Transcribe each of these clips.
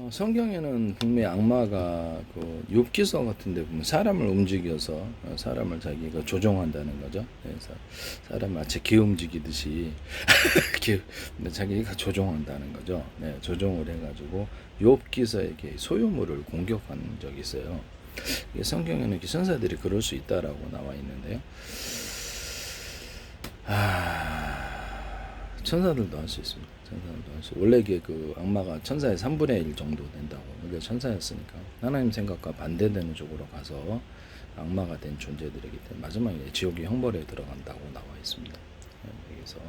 성경에는 분명히 악마가 그 욥기서 같은데 보면 사람을 움직여서 사람을 자기가 조종한다는 거죠. 그래서 사람 마치 개 움직이듯이 자기가 조종한다는 거죠. 네, 조종을 해가지고 욥기서에게 소유물을 공격한 적이 있어요. 성경에는 선사들이 그럴 수 있다라고 나와 있는데요. 천사들도 할 수 있습니다. 천사들도 할 수. 원래 그 악마가 천사의 3분의 1 정도 된다고. 원래 천사였으니까 하나님 생각과 반대되는 쪽으로 가서 악마가 된 존재들이기 때문에 마지막에 지옥의 형벌에 들어간다고 나와 있습니다. 여기서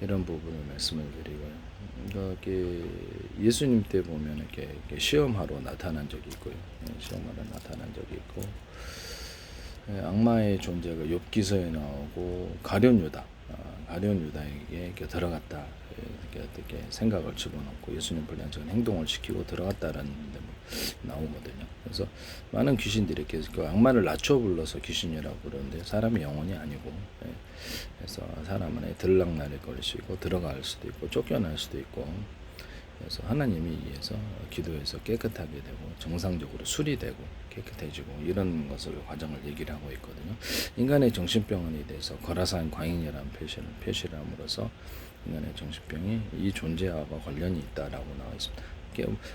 이런 부분을 말씀을 드리고요. 그러니까 예수님 때 보면 이렇게 시험하러 나타난 적이 있고요. 시험하러 나타난 적이 있고, 악마의 존재가 욥기서에 나오고 가룟 유다. 가룟 유다에게 이렇게 들어갔다, 이렇게 어떻게 생각을 집어넣고 예수님 불량적인 행동을 시키고 들어갔다라는 데 나오거든요. 그래서 많은 귀신들이 이렇게 그 악마를 낮춰 불러서 귀신이라고 그러는데 사람이 영혼이 아니고, 그래서 사람 안에 들락날릴 걸 수 있고 들어갈 수도 있고 쫓겨날 수도 있고, 그래서 하나님이 위해서 기도해서 깨끗하게 되고 정상적으로 수리되고 깨끗해지고 이런 것을 과정을 얘기를 하고 있거든요. 인간의 정신병원에 대해서 거라산 광인이라는 표시를 함으로써 인간의 정신병이 이 존재와 관련이 있다라고 나와 있습니다.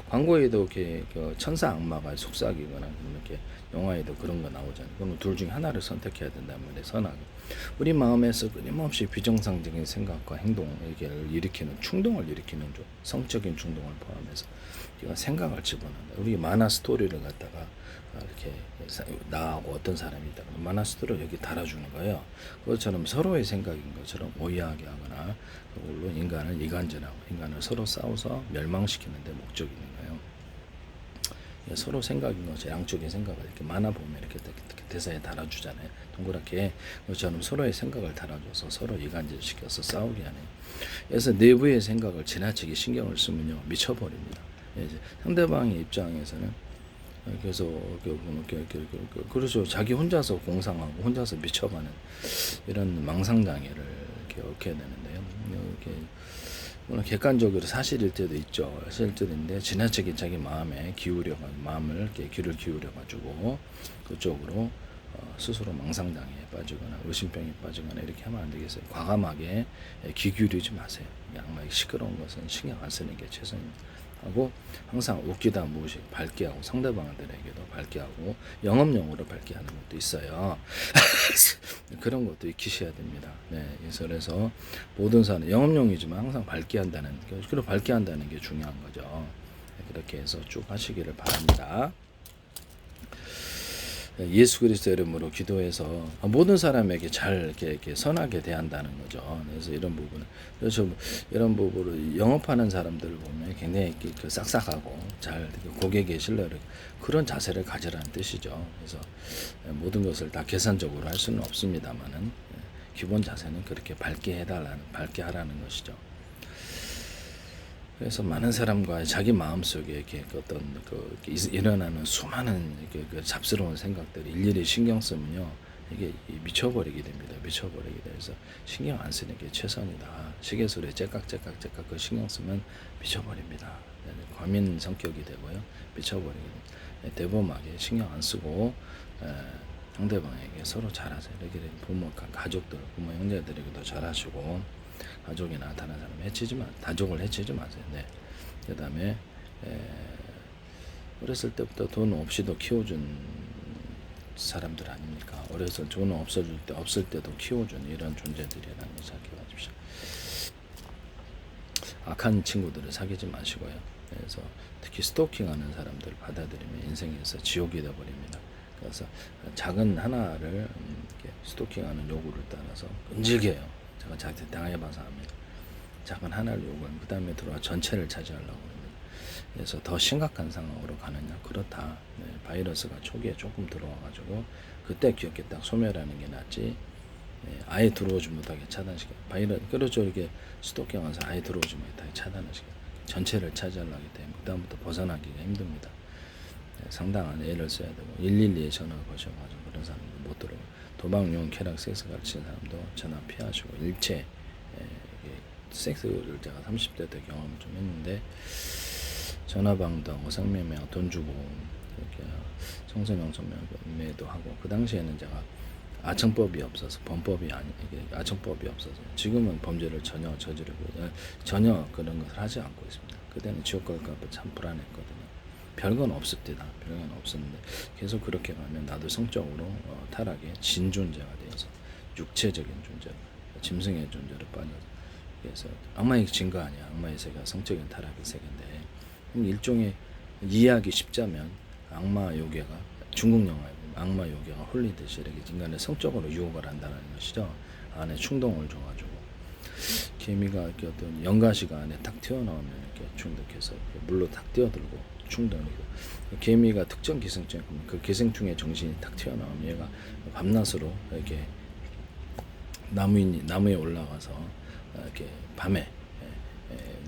광고에도 이렇게 천사 악마가 속삭이거나 이렇게 영화에도 그런 거 나오잖아요. 그러면 둘 중에 하나를 선택해야 된다는 말에 선하게. 우리 마음에서 끊임없이 비정상적인 생각과 행동을 일으키는 충동을 일으키는 성적인 충동을 포함해서 우리가 생각을 집어넣는다. 우리 만화 스토리를 갖다가 이렇게 나하고 어떤 사람이 있다. 만화 스토리를 여기 달아주는 거예요. 그것처럼 서로의 생각인 것처럼 오해하게 하거나 그걸로 인간을 이간질하고 인간을 서로 싸워서 멸망시키는 데 목적이 있는 거예요. 서로 생각인 것이 양쪽의 생각을 이렇게 만화 보면 이렇게 대사에 달아주잖아요. 동그랗게 그것처럼 서로의 생각을 달아줘서 서로 이간질시켜서 싸우게 하네요. 그래서 내부의 생각을 지나치게 신경을 쓰면요 미쳐버립니다. 이제 상대방의 입장에서는 그래서 그렇죠. 자기 혼자서 공상하고 혼자서 미쳐가는 이런 망상장애를 이렇게 얻게 되는데요. 이렇게 물론 객관적으로 사실일 때도 있죠. 사실일 때도 있는데 지나치게 자기 마음에 마음을 이렇게 귀를 기울여 가지고 그쪽으로 스스로 망상장애에 빠지거나 의심병에 빠지거나 이렇게 하면 안 되겠어요. 과감하게 귀 기울이지 마세요. 악마의 시끄러운 것은 신경 안 쓰는 게 최선입니다. 하고 항상 웃기다 무엇이 밝게 하고 상대방들에게도 밝게 하고 영업용으로 밝게 하는 것도 있어요. 그런 것도 익히셔야 됩니다. 네, 그래서 모든 사람 영업용이지만 항상 밝게 한다는 그리고 밝게 한다는 게 중요한 거죠. 그렇게 해서 쭉 하시기를 바랍니다. 예수 그리스도 이름으로 기도해서 모든 사람에게 잘 이렇게 선하게 대한다는 거죠. 그래서 이런 부분은 그래서 이런 부분을 영업하는 사람들을 보면 굉장히 그 싹싹하고 잘 고객의 신뢰를 그런 자세를 가지라는 뜻이죠. 그래서 모든 것을 다 계산적으로 할 수는 없습니다만은 기본 자세는 그렇게 밝게 하라는 것이죠. 그래서 많은 사람과 자기 마음속에 이렇게 어떤 일어나는 수많은 그 잡스러운 생각들을 일일이 신경 쓰면요 이게 미쳐버리게 됩니다. 미쳐버리게 돼서 신경 안 쓰는 게 최선이다. 시계소리에 째깍째깍 그 신경 쓰면 미쳐버립니다. 과민 성격이 되고요 미쳐버리게 됩니다. 대범하게 신경 안 쓰고 상대방에게 서로 잘하세요. 이렇게 부모, 가족들, 부모 형제들에게도 잘하시고. 가족이나 다른 사람 가족을 해치지 마세요. 네. 그 다음에 어렸을 때부터 돈 없이도 키워준 사람들 아닙니까? 어려서 돈 없을 때도 키워준 이런 존재들이라는 걸 생각해 보십시오. 악한 친구들을 사귀지 마시고요. 그래서 특히 스토킹하는 사람들을 받아들이면 인생에서 지옥이 되어버립니다. 그래서 작은 하나를 스토킹하는 요구를 따라서 끈질겨요. 제가 자기한테 당해봐서 합니다. 작은 하나를 요구하면 그 다음에 들어와 전체를 차지하려고 합니다. 그래서 더 심각한 상황으로 가느냐? 그렇다. 네, 바이러스가 초기에 조금 들어와가지고 그때 기억에 딱 소멸하는 게 낫지. 네, 아예 들어오지 못하게 차단시켜. 그렇죠. 이렇게 스토킹하면서 아예 들어오지 못하게 차단시켜. 전체를 차지하려기 때문에 그 다음부터 벗어나기가 힘듭니다. 네, 상당한 애를 써야 되고 112에 전화 거셔가지고 그런 사람도 못 들어오고. 도박용, 쾌락, 섹스 가르치는 사람도 전화 피하시고 일체 섹스를 제가 30대 때 경험을 좀 했는데 전화방도 하고 성매매하고 돈 주고 이렇게 청소년 성매매도 하고 그 당시에는 제가 아청법이 없어서 범법이 아니 이게 아청법이 없어서 지금은 범죄를 전혀 그런 것을 하지 않고 있습니다. 그때는 지옥 갈까 봐 참 불안했거든요. 별건 없었대다. 별건 없었는데 계속 그렇게 가면 나도 성적으로 타락의 진존재가 되어서 육체적인 존재, 짐승의 존재로 빠져서 그래서 악마의 증거 아니야. 악마의 세계가 성적인 타락의 세계인데 일종의 이해하기 쉽자면 악마 요괴가 중국 영화에 악마 요괴가 홀리듯이 이렇게 인간을 성적으로 유혹을 한다는 것이죠. 안에 충동을 줘가지고 개미가 이렇게 어떤 연가시가 안에 딱 튀어나오면 이렇게 중독해서 물로 딱 뛰어들고 충동이고 개미가 특정 기생충에 그 기생충의 정신이 딱 튀어나오면 얘가 밤낮으로 이렇게 나무에 올라가서 이렇게 밤에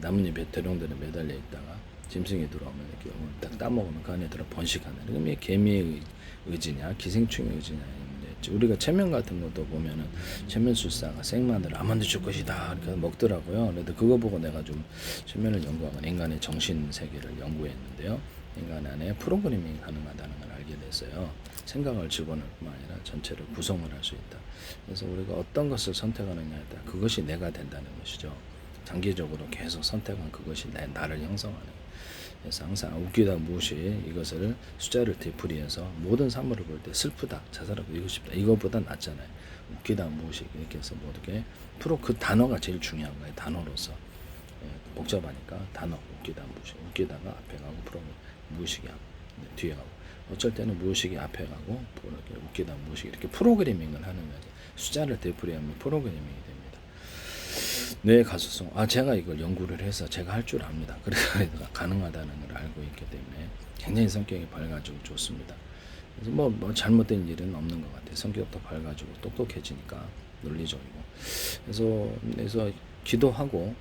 나뭇잎에 대롱대롱 매달려 있다가 짐승이 들어오면 이렇게 딱 따먹으면 그 안에 들어 번식하는. 그럼 이게 개미의 의지냐 기생충의 의지냐 문제였지. 우리가 체면 같은 것도 보면은 체면술사가 생마늘 아몬드 줄 것이다 이렇게 먹더라고요. 그래도 그거 보고 내가 좀 체면을 연구하건 인간의 정신 세계를 연구했는데요. 인간 안에 프로그래밍이 가능하다는 걸 알게 됐어요. 생각을 집어넣을 뿐만 아니라 전체를 구성을 할 수 있다. 그래서 우리가 어떤 것을 선택하느냐에 따라 그것이 내가 된다는 것이죠. 장기적으로 계속 선택한 그것이 나를 형성하는. 그래서 항상 웃기다 무엇이 이것을 숫자를 되풀이해서 모든 사물을 볼 때 슬프다, 자살하고 이거 싶다 이거보다 낫잖아요. 웃기다 무엇이 이렇게 해서 뭐 어떻게 그 단어가 제일 중요한 거예요. 단어로서 복잡하니까 단어 웃기다 무엇이 웃기다가 앞에 가고 무엇이기 하고 뒤에 가고 어쩔 때는 무엇이기 앞에 가고 이렇게 웃기다 무엇이 이렇게 프로그래밍을 하는 거죠. 숫자를 되풀이하면 프로그래밍이 됩니다. 뇌 가소성. 제가 이걸 연구를 해서 제가 할 줄 압니다. 그래서 가능하다는 걸 알고 있기 때문에 굉장히 성격이 밝아지고 좋습니다. 그래서 뭐 잘못된 일은 없는 것 같아요. 성격도 밝아지고 똑똑해지니까 논리적이고. 그래서 기도하고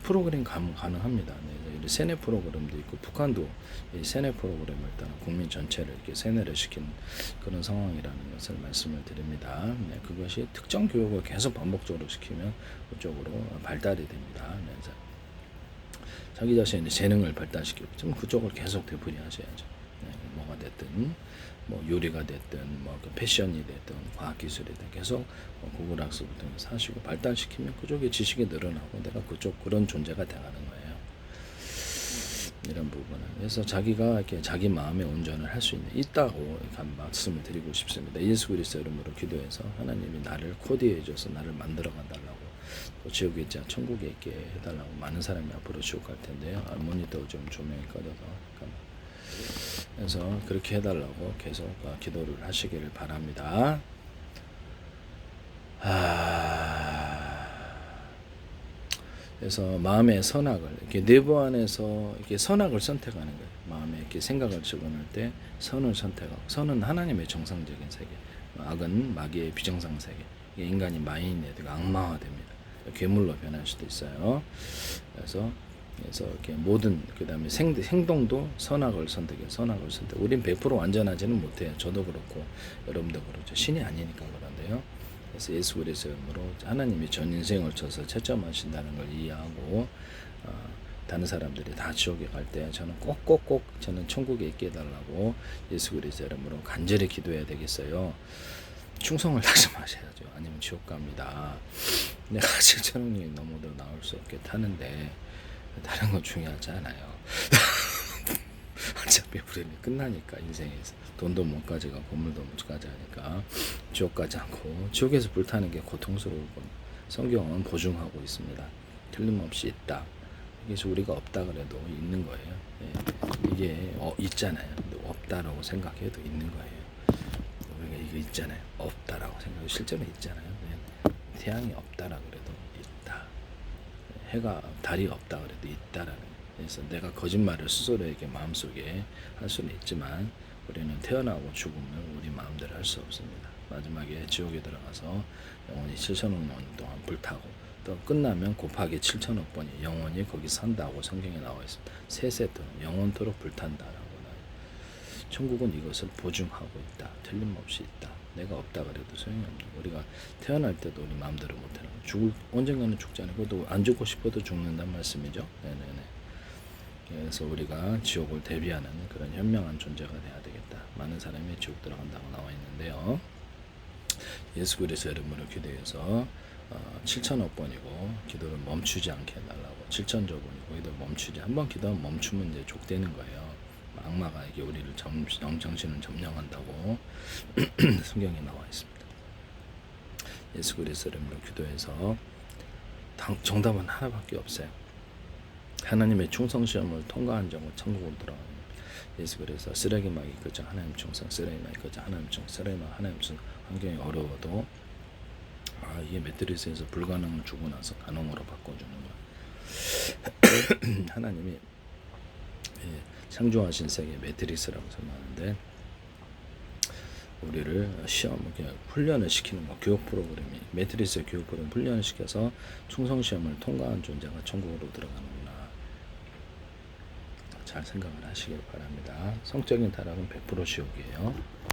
프로그램 가능합니다. 네, 세뇌 프로그램도 있고 북한도 이 세뇌 프로그램을 따라 국민 전체를 이렇게 세뇌를 시킨 그런 상황이라는 것을 말씀을 드립니다. 네, 그것이 특정 교육을 계속 반복적으로 시키면 그쪽으로 발달이 됩니다. 네, 자기 자신의 재능을 발달시키고 좀 그쪽을 계속 되풀이하셔야죠. 네, 뭐가 됐든 뭐 요리가 됐든 뭐 패션이 됐든 과학기술이든 계속 구글 학습부터 해서 하시고 발달시키면 그쪽의 지식이 늘어나고 내가 그쪽 그런 존재가 돼가는 거예요. 이런 부분은 그래서 자기가 이렇게 자기 마음의 온전을 할 수 있다고 말씀을 드리고 싶습니다. 예수 그리스도 이름으로 기도해서 하나님이 나를 코디해 줘서 나를 만들어 가달라고 또 지옥에 있지 않아 천국에 있게 해달라고. 많은 사람이 앞으로 지옥 갈 텐데요. 모니터 좀 조명이 꺼져서 그래서 그렇게 해달라고 계속 기도를 하시기를 바랍니다. 그래서 마음의 선악을 이렇게 내부 안에서 이렇게 선악을 선택하는 거예요. 마음에 이렇게 생각을 집어넣을 때 선을 선택하고 선은 하나님의 정상적인 세계, 악은 마귀의 비정상 세계. 인간이 마인이 되고 악마화됩니다. 괴물로 변할 수도 있어요. 그래서 이렇게 모든 그다음에 행동도 선악을 선택해. 우린 100% 완전하지는 못해요. 저도 그렇고 여러분도 그렇죠. 신이 아니니까 그런데요. 그래서 예수 그리스도의 이름으로 하나님이 전 인생을 쳐서 채점하신다는 걸 이해하고 다른 사람들이 다 지옥에 갈 때 저는 꼭 저는 천국에 있게 해달라고 예수 그리스도의 이름으로 간절히 기도해야 되겠어요. 충성을 다짐하셔야죠. 아니면 지옥 갑니다. 내가 7천억 년이 넘어도 나올 수 없게 타는데 다른 건 중요하지 않아요. 어차피 우리는 끝나니까 인생에서 돈도 못 가져가 보물도 못 가져가니까 지옥 가지 않고 지옥에서 불타는 게 고통스러우고 성경은 보증하고 있습니다. 틀림없이 있다. 그래서 우리가 없다 그래도 있는 거예요. 이게 있잖아요. 근데 없다라고 생각해도 있는 거예요. 우리가 이거 있잖아요. 없다라고 생각해도 실제로 있잖아요. 태양이 없다라 그래도 있다. 해가 달이 없다 그래도 있다라는. 그래서 내가 거짓말을 스스로에게 마음속에 할 수는 있지만 우리는 태어나고 죽으면 우리 마음대로 할 수 없습니다. 마지막에 지옥에 들어가서 영원히 7천억 년 동안 불타고 또 끝나면 곱하기 7천억 번이 영원히 거기 산다고 성경에 나와 있습니다. 세세토록 영원토록 불탄다라고. 천국은 이것을 보증하고 있다. 틀림없이 있다. 내가 없다 그래도 소용이 없는 거. 우리가 태어날 때도 우리 마음대로 못하는 거. 언젠가는 죽잖아요. 그것도 안 죽고 싶어도 죽는단 말씀이죠. 네네네. 그래서 우리가 지옥을 대비하는 그런 현명한 존재가 돼야 되겠다. 많은 사람이 지옥 들어간다고 나와 있는데요. 예수 그리스도 이름으로 기도해서 7천억 번이고 기도를 멈추지 않게 해달라고. 7천조 번이고 기도 멈추지. 한번 기도하면 멈추면 이제 족되는 거예요. 악마가 이게 우리를 정신을 점령한다고 성경에 나와 있습니다. 예수 그리스도 이름으로 기도해서 정답은 하나밖에 없어요. 하나님의 충성 시험을 통과한 자고 천국으로 들어가는 예수 그래서 쓰레기 막이 그저 하나님 충성, 쓰레기 막이 그저 하나님 충성, 쓰레기 막 하나님 충성. 환경이 어려워도 이게 매트리스에서 불가능을 주고 나서 가능으로 바꿔주는 거야. 하나님이 창조하신 세계 매트리스라고 설명하는데 우리를 시험 훈련을 시키는 거, 교육 프로그램이 매트리스 교육 프로그램 훈련을 시켜서 충성 시험을 통과한 존재가 천국으로 들어가는구나. 잘 생각을 하시길 바랍니다. 성적인 타락은 100% 지옥이에요.